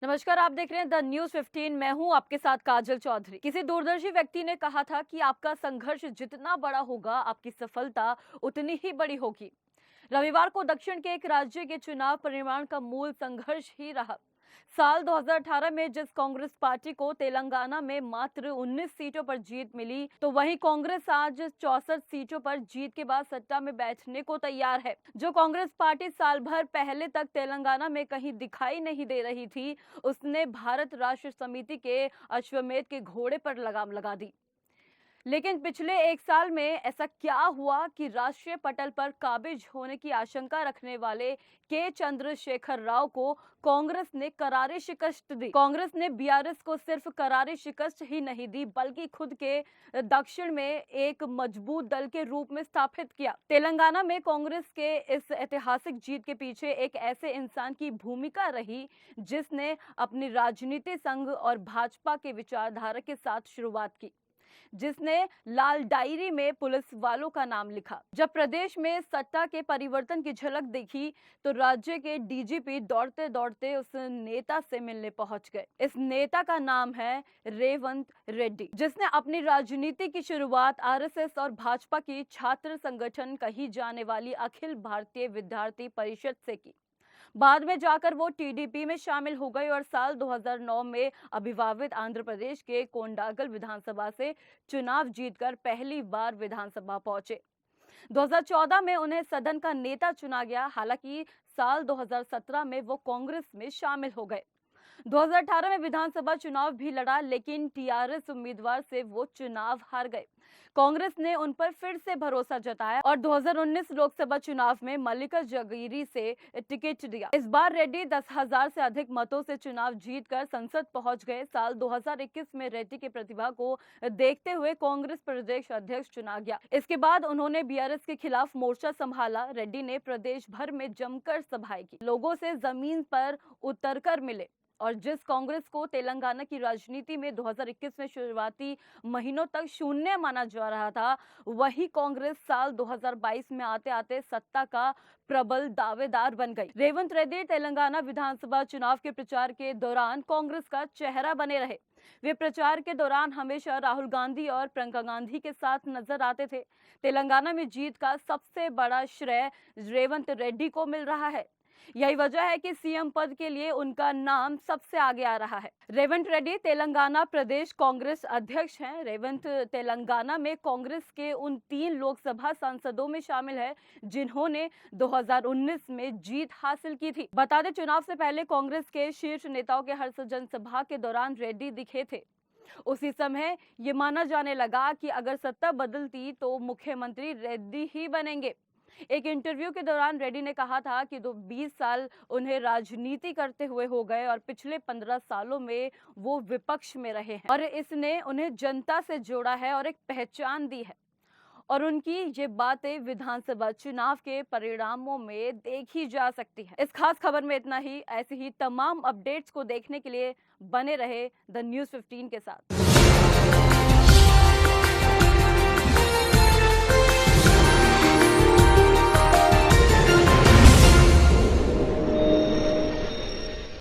नमस्कार, आप देख रहे हैं द न्यूज 15। मैं हूं आपके साथ काजल चौधरी। किसी दूरदर्शी व्यक्ति ने कहा था कि आपका संघर्ष जितना बड़ा होगा, आपकी सफलता उतनी ही बड़ी होगी। रविवार को दक्षिण के एक राज्य के चुनाव परिणाम का मूल संघर्ष ही रहा। साल 2018 में जिस कांग्रेस पार्टी को तेलंगाना में मात्र 19 सीटों पर जीत मिली, तो वहीं कांग्रेस आज 64 सीटों पर जीत के बाद सत्ता में बैठने को तैयार है। जो कांग्रेस पार्टी साल भर पहले तक तेलंगाना में कहीं दिखाई नहीं दे रही थी, उसने भारत राष्ट्र समिति के अश्वमेध के घोड़े पर लगाम लगा दी। लेकिन पिछले एक साल में ऐसा क्या हुआ कि राष्ट्रीय पटल पर काबिज होने की आशंका रखने वाले के चंद्रशेखर राव को कांग्रेस ने करारी शिकस्त दी। कांग्रेस ने बीआरएस को सिर्फ करारी शिकस्त ही नहीं दी, बल्कि खुद के दक्षिण में एक मजबूत दल के रूप में स्थापित किया। तेलंगाना में कांग्रेस के इस ऐतिहासिक जीत के पीछे एक ऐसे इंसान की भूमिका रही जिसने अपनी राजनीति संघ और भाजपा के विचारधारा के साथ शुरुआत की, जिसने लाल डायरी में पुलिस वालों का नाम लिखा। जब प्रदेश में सत्ता के परिवर्तन की झलक देखी, तो राज्य के डीजीपी दौड़ते दौड़ते उस नेता से मिलने पहुंच गए। इस नेता का नाम है रेवंत रेड्डी, जिसने अपनी राजनीति की शुरुआत आरएसएस और भाजपा की छात्र संगठन कही जाने वाली अखिल भारतीय विद्यार्थी परिषद से की। बाद में जाकर वो टीडीपी में शामिल हो गए और साल 2009 में अविभाजित आंध्र प्रदेश के कोंडागल विधानसभा से चुनाव जीतकर पहली बार विधानसभा पहुंचे। 2014 में उन्हें सदन का नेता चुना गया। हालांकि साल 2017 में वो कांग्रेस में शामिल हो गए। 2018 में विधानसभा चुनाव भी लड़ा, लेकिन टीआरएस उम्मीदवार से वो चुनाव हार गए। कांग्रेस ने उन पर फिर से भरोसा जताया और 2019 लोकसभा चुनाव में मल्लिका जगीरी से टिकट दिया। इस बार रेड्डी 10,000 से अधिक मतों से चुनाव जीतकर संसद पहुंच गए। साल 2021 में रेड्डी की प्रतिभा को देखते हुए कांग्रेस प्रदेश अध्यक्ष चुना गया। इसके बाद उन्होंने बीआरएस के खिलाफ मोर्चा संभाला। रेड्डी ने प्रदेश भर में जमकर सभाएं की, लोगों से जमीन पर उतरकर मिले और जिस कांग्रेस को तेलंगाना की राजनीति में 2021 में शुरुआती महीनों तक शून्य माना जा रहा था, वही कांग्रेस साल 2022 में आते आते सत्ता का प्रबल दावेदार बन गई। रेवंत रेड्डी तेलंगाना विधानसभा चुनाव के प्रचार के दौरान कांग्रेस का चेहरा बने रहे। वे प्रचार के दौरान हमेशा राहुल गांधी और प्रियंका गांधी के साथ नजर आते थे। तेलंगाना में जीत का सबसे बड़ा श्रेय रेवंत रेड्डी को मिल रहा है। यही वजह है कि सीएम पद के लिए उनका नाम सबसे आगे आ रहा है। रेवंत रेड्डी तेलंगाना प्रदेश कांग्रेस अध्यक्ष हैं। रेवंत तेलंगाना में कांग्रेस के उन 3 लोकसभा सांसदों में शामिल है जिन्होंने 2019 में जीत हासिल की थी। बता दें, चुनाव से पहले कांग्रेस के शीर्ष नेताओं के हर जनसभा के दौरान रेड्डी दिखे थे। उसी समय ये माना जाने लगा कि अगर सत्ता बदलती तो मुख्यमंत्री रेड्डी ही बनेंगे। एक इंटरव्यू के दौरान रेड्डी ने कहा था कि 20 साल उन्हें राजनीति करते हुए हो गए और पिछले 15 सालों में वो विपक्ष में रहे हैं और इसने उन्हें जनता से जोड़ा है और एक पहचान दी है। और उनकी ये बातें विधानसभा चुनाव के परिणामों में देखी जा सकती है। इस खास खबर में इतना ही। ऐसी ही तमाम अपडेट्स को देखने के लिए बने रहे द न्यूज 15 के साथ।